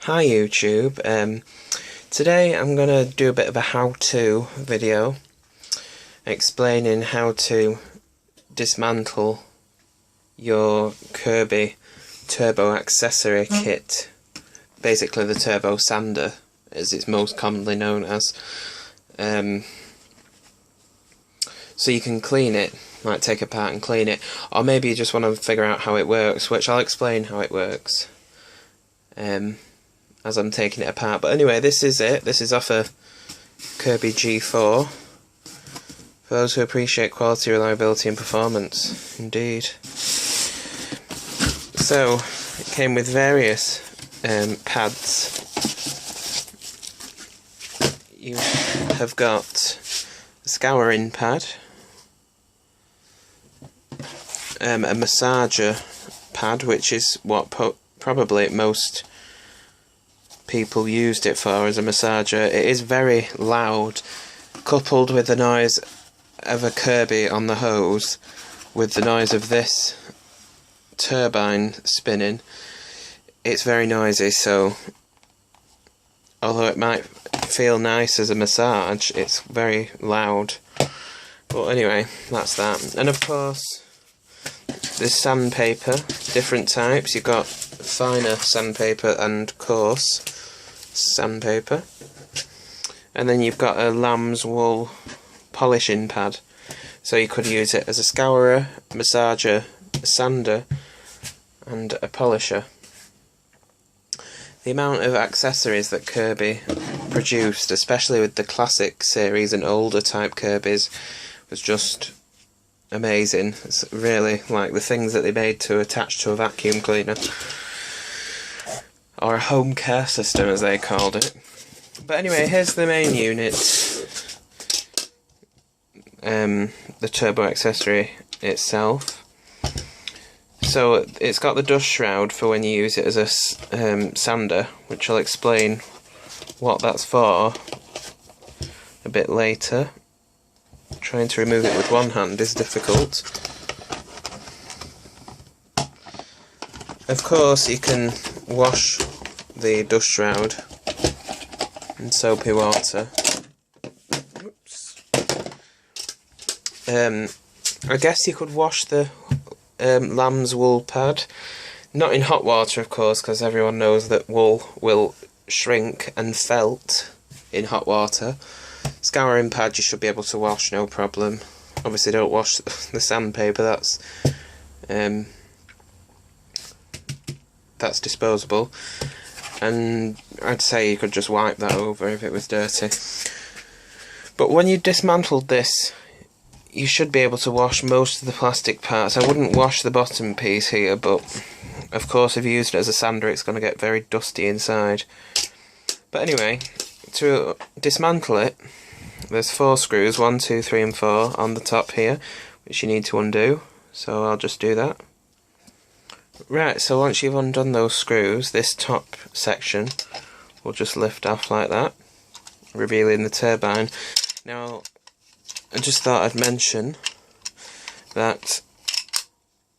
Hi YouTube, today I'm going to do a bit of a how-to video explaining how to dismantle your Kirby turbo accessory kit, basically the turbo sander as it's most commonly known as, so you can clean it, like take it apart and clean it, or maybe you just want to figure out how it works, which I'll explain how it works as I'm taking it apart. But anyway, this is it. This is off a Kirby G4. For those who appreciate quality, reliability and performance. Indeed. So, it came with various pads. You have got a scouring pad, a massager pad, which is what probably most people used it for as a massager. It is very loud, coupled with the noise of a Kirby on the hose, with the noise of this turbine spinning. It's very noisy, so although it might feel nice as a massage, it's very loud. But anyway, that's that. And of course, there's sandpaper, different types. You've got finer sandpaper and coarse sandpaper, and then you've got a lamb's wool polishing pad, so you could use it as a scourer, massager, a sander and a polisher. The amount of accessories that Kirby produced, especially with the classic series and older type Kirbys, was just amazing. It's really like the things that they made to attach to a vacuum cleaner, or a home care system as they called it. But anyway, here's the main unit, the turbo accessory itself. So it's got the dust shroud for when you use it as a sander, which I'll explain what that's for a bit later. Trying to remove it with one hand is difficult. Of course, you can wash the dust shroud in soapy water. Oops. I guess you could wash the lamb's wool pad, not in hot water of course, because everyone knows that wool will shrink and felt in hot water. Scouring pad you should be able to wash, no problem. Obviously don't wash the sandpaper, that's disposable, and I'd say you could just wipe that over if it was dirty. But when you dismantled this, you should be able to wash most of the plastic parts. I wouldn't wash the bottom piece here, but of course if you use it as a sander it's going to get very dusty inside. But anyway, to dismantle it, there's 4 screws, 1, 2, 3 and 4 on the top here, which you need to undo, so I'll just do that. Right, so once you've undone those screws, this top section will just lift off like that, revealing the turbine. Now, I just thought I'd mention that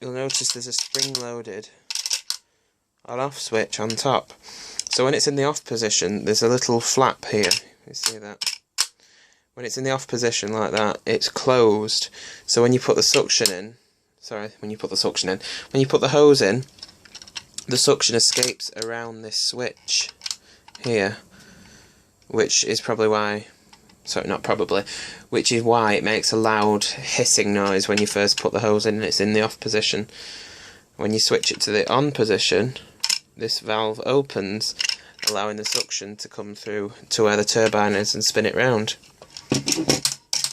you'll notice there's a spring-loaded on-off switch on top. So when it's in the off position, there's a little flap here. You see that? When it's in the off position like that, it's closed. So when you put the suction in, when you put the hose in, the suction escapes around this switch here, which is probably why, which is why it makes a loud hissing noise when you first put the hose in and it's in the off position. When you switch it to the on position, this valve opens, allowing the suction to come through to where the turbine is and spin it round.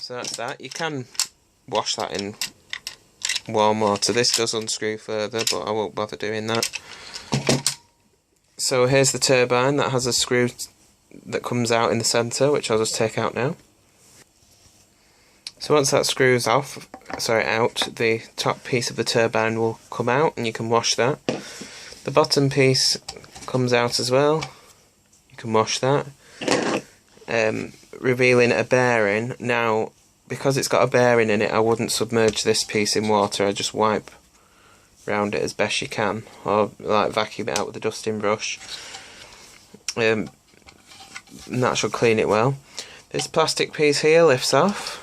So that's that. You can wash that in warm water. This does unscrew further, but I won't bother doing that. So here's the turbine that has a screw that comes out in the centre, which I'll just take out now. So once that screws out, the top piece of the turbine will come out and you can wash that. The bottom piece comes out as well. You can wash that. Revealing a bearing. Now, because it's got a bearing in it, I wouldn't submerge this piece in water. I just wipe round it as best you can, or like vacuum it out with a dusting brush. and that should clean it well. This plastic piece here lifts off,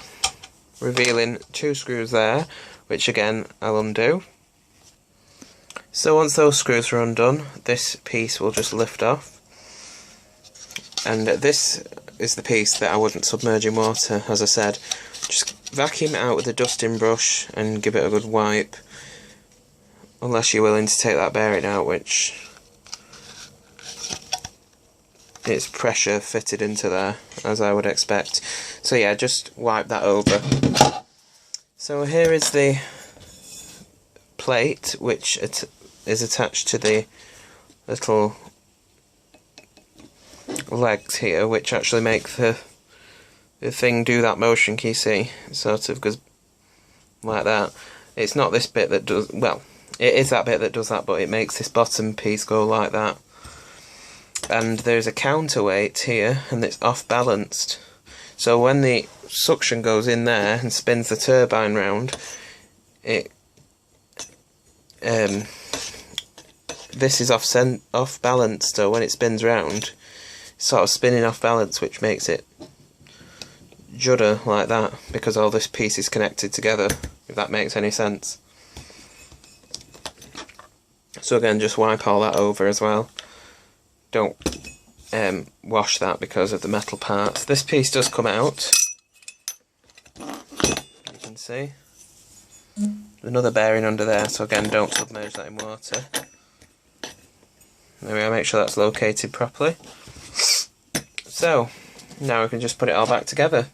revealing 2 screws there, which again I'll undo. So once those screws are undone, this piece will just lift off. And this is the piece that I wouldn't submerge in water, as I said. Just vacuum it out with a dusting brush and give it a good wipe. Unless you're willing to take that bearing out, which it's pressure fitted into there, as I would expect. So yeah, just wipe that over. So here is the plate, which is attached to the little legs here, which actually make the thing do that motion. Can you see? It sort of goes like that. It's not this bit that does, well, it is that bit that does that, but it makes this bottom piece go like that. And there's a counterweight here, and it's off balanced. So when the suction goes in there and spins the turbine round, it this is off balance, so when it spins round, it's sort of spinning off balance, which makes it judder like that, because all this piece is connected together, if that makes any sense. So again, just wipe all that over as well. Don't wash that because of the metal parts. This piece does come out, you can see. Another bearing under there, so again, don't submerge that in water. There we are, make sure that's located properly. So, now we can just put it all back together.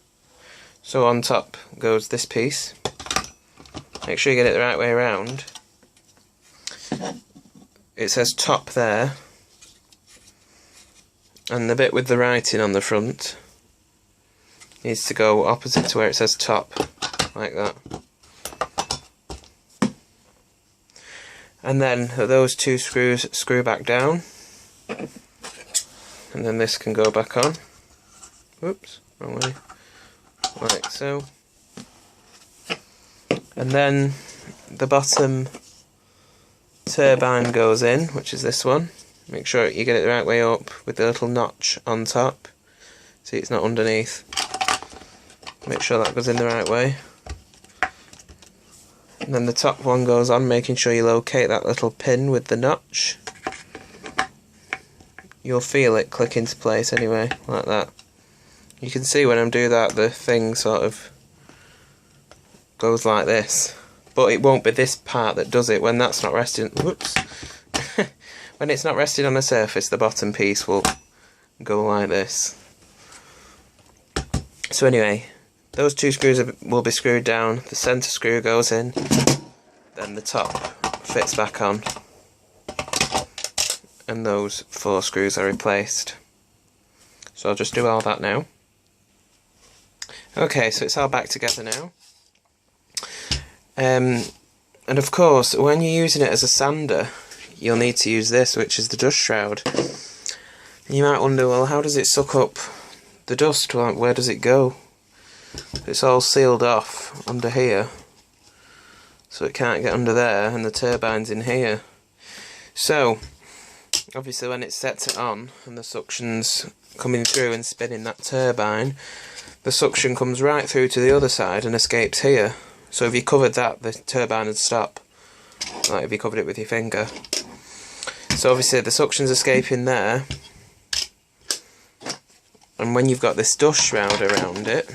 So on top goes this piece. Make sure you get it the right way around. It says top there, and the bit with the writing on the front needs to go opposite to where it says top, like that. And then those 2 screws screw back down, and then this can go back on. Whoops, wrong way. Like so. And then the bottom turbine goes in, which is this one. Make sure you get it the right way up with the little notch on top. See, it's not underneath. Make sure that goes in the right way. And then the top one goes on, making sure you locate that little pin with the notch. You'll feel it click into place anyway, like that. You can see when I'm doing that, the thing sort of goes like this. But it won't be this part that does it when that's not resting. Whoops. When it's not resting on the surface, the bottom piece will go like this. So anyway, those 2 screws will be screwed down, the centre screw goes in, then the top fits back on, and those 4 screws are replaced. So I'll just do all that now. Okay, so it's all back together now. And of course, when you're using it as a sander, you'll need to use this, which is the dust shroud. And you might wonder, well, how does it suck up the dust? Well, where does it go? It's all sealed off under here, so it can't get under there, and the turbine's in here. So, obviously when it sets it on, and the suction's coming through and spinning that turbine, the suction comes right through to the other side and escapes here. So if you covered that, the turbine would stop, like if you covered it with your finger. So obviously the suction's escaping there, and when you've got this dust shroud around it,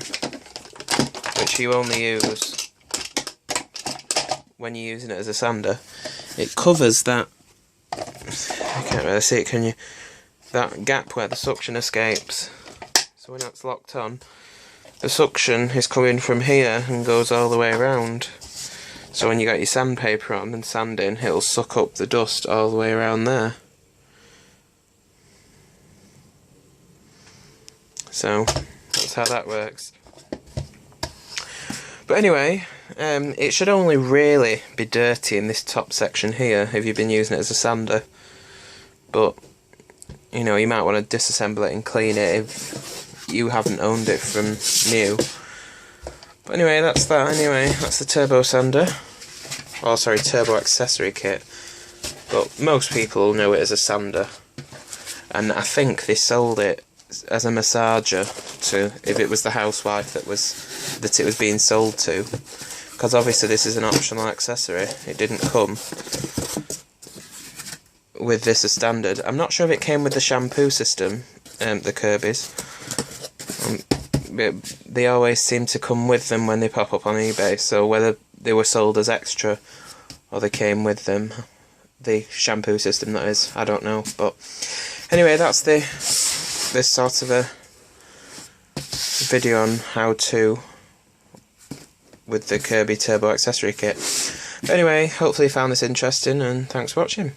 which you only use when you're using it as a sander, it covers that, you can't really see it, can you, that gap where the suction escapes. So when that's locked on, the suction is coming from here and goes all the way around. So when you got your sandpaper on and sanding, it'll suck up the dust all the way around there. So that's how that works. But anyway, it should only really be dirty in this top section here if you've been using it as a sander. But, you know, you might want to disassemble it and clean it if you haven't owned it from new. But anyway, that's that anyway. That's the turbo sander. Oh, sorry, turbo accessory kit. But most people know it as a sander. and I think they sold it as a massager to, if it was the housewife that it was being sold to, because obviously this is an optional accessory. It didn't come with this as standard. I'm not sure if it came with the shampoo system, the Kirby's. They always seem to come with them when they pop up on eBay, so whether they were sold as extra or they came with them, the shampoo system that is, I don't know. But anyway, that's this sort of a video on how to with the Kirby Turbo accessory kit. But anyway, hopefully you found this interesting, and thanks for watching.